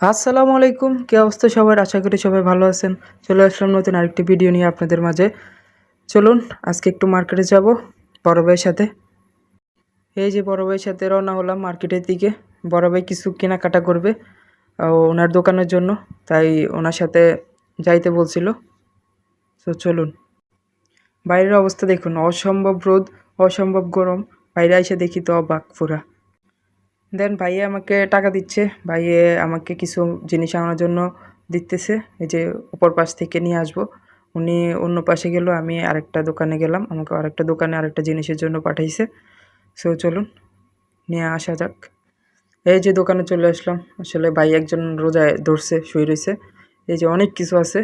আসসালামু আলাইকুম, কী অবস্থা সবার? আশা করি সবাই ভালো আছেন। চলে আসলাম নতুন আরেকটি ভিডিও নিয়ে আপনাদের মাঝে। চলুন আজকে একটু মার্কেটে যাব বড় ভাইয়ের সাথে। এই যে বড় ভাইয়ের সাথে রওনা হলাম মার্কেটের দিকে। বড় ভাই কিছু কেনাকাটা করবে ওনার দোকানের জন্য, তাই ওনার সাথে যাইতে বলছিল। তো চলুন। বাইরের অবস্থা দেখুন, অসম্ভব রোদ, অসম্ভব গরম। বাইরে এসে দেখি তো অবাক পুরা। দেন ভাইয়া আমাকে টাকা দিচ্ছে, ভাইয়ে আমাকে কিছু জিনিস আনার জন্য দিতেছে। এই যে অপর পাশ থেকে নিয়ে আসবো। উনি অন্য পাশে গেল, আমি আরেকটা দোকানে গেলাম, আমাকে আরেকটা দোকানে আরেকটা জিনিসের জন্য পাঠাইছে। সো চলুন নিয়ে আসা যাক। এই যে দোকানে চলে আসলাম। আসলে ভাই একজন রোজায় ধরছে, শুয়ে রয়েছে। এই যে অনেক কিছু আছে,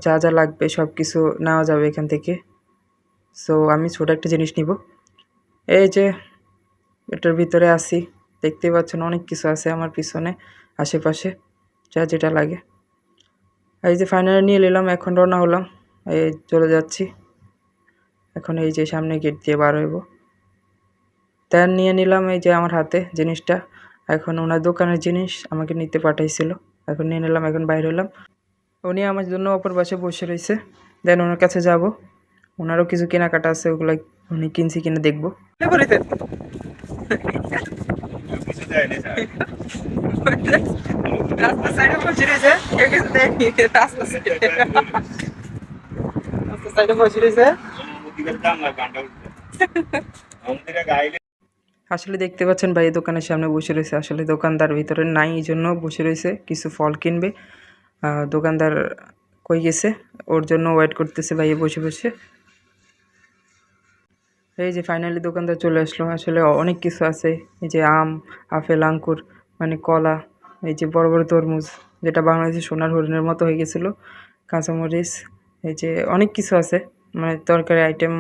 যা যা লাগবে সব কিছু নেওয়া যাবে এখান থেকে। সো আমি ছোট একটা জিনিস নিব। এই যে এটার ভিতরে আছি, দেখতেই পাচ্ছেন অনেক কিছু আছে আমার পিছনে আশেপাশে, যা যেটা লাগে। এই যে ফাইনালি নিয়ে নিলাম, এখন রওনা হলাম। এই চলে যাচ্ছি এখন। এই যে সামনে গেট দিয়ে বার হইব। দেন নিয়ে নিলাম এই যে আমার হাতে জিনিসটা। এখন ওনার দোকানের জিনিস আমাকে নিতে পাঠাইছিল, এখন নিয়ে নিলাম, এখন বাইর হলাম। উনি আমার জন্য অপর পাশে বসে রয়েছে। দেন ওনার কাছে যাব, ওনারও কিছু কেনাকাটা আছে, ওগুলো উনি কিনছি কিনে দেখবো। রাস্তার সাইডে বসে রয়েছে, কেউ কিছু দেয়নি। রাস্তার সাইডে বসে রয়েছে। আসলে দেখতে পাচ্ছেন ভাই দোকানের সামনে বসে রয়েছে। আসলে দোকানদার ভিতরে নাই, এই জন্য বসে রয়েছে, কিছু ফল কিনবে। দোকানদার কই গেছে, ওর জন্য ওয়েট করতেছে ভাইয়ে বসে বসে। এই যে ফাইনালি দোকানদার চলে আসলো। আসলে অনেক কিছু আছে, এই যে আম, আপেল, আঙ্কুর, মানে কলা, এই যে বড় বড় তরমুজ, যেটা বাংলাদেশে সোনার হরিণের মতো হয়ে গেছিলো, কাঁচামরিচ, এই যে অনেক কিছু আছে, মানে তরকারি আইটেম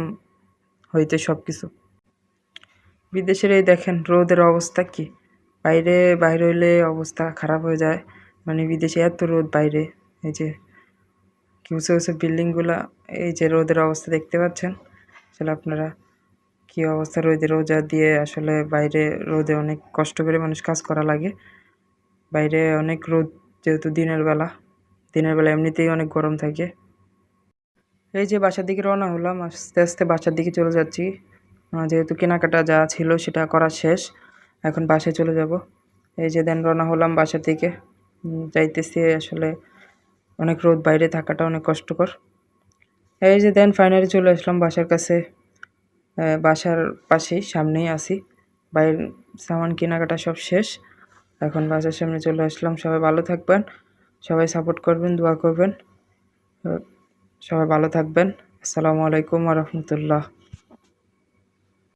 হইতে সব কিছু। বিদেশের এই দেখেন রোদের অবস্থা কি, বাইরে বাইরে হইলে অবস্থা খারাপ হয়ে যায়। মানে বিদেশে এত রোদ বাইরে। এই যে উঁচু উঁচু বিল্ডিংগুলা, এই যে রোদের অবস্থা দেখতে পাচ্ছেন। আসলে আপনারা কী অবস্থা, রোদে রোজা দিয়ে আসলে বাইরে রোদে অনেক কষ্ট করে মানুষ কাজ করা লাগে। বাইরে অনেক রোদ, যেহেতু দিনের বেলা এমনিতেই অনেক গরম থাকে। এই যে বাসার দিকে রওনা হলাম, আস্তে আস্তে বাসার দিকে চলে যাচ্ছি। যেহেতু কেনাকাটা যা ছিল সেটা করা শেষ, এখন বাসায় চলে যাব। এই যে দেন রওনা হলাম বাসার দিকে। যাইতেছি, আসলে অনেক রোদ, বাইরে থাকাটা অনেক কষ্টকর। এই যে দেন ফাইনালি চলে আসলাম বাসার কাছে। বাসার পাশেই, সামনেই আছি। বাইরের সামান কেনাকাটা সব শেষ, এখন বাসার সামনে চলে আসলাম। সবাই ভালো থাকবেন, সবাই সাপোর্ট করবেন, দোয়া করবেন। সবাই ভালো থাকবেন। আসসালামু আলাইকুম ওয়া রাহমাতুল্লাহ।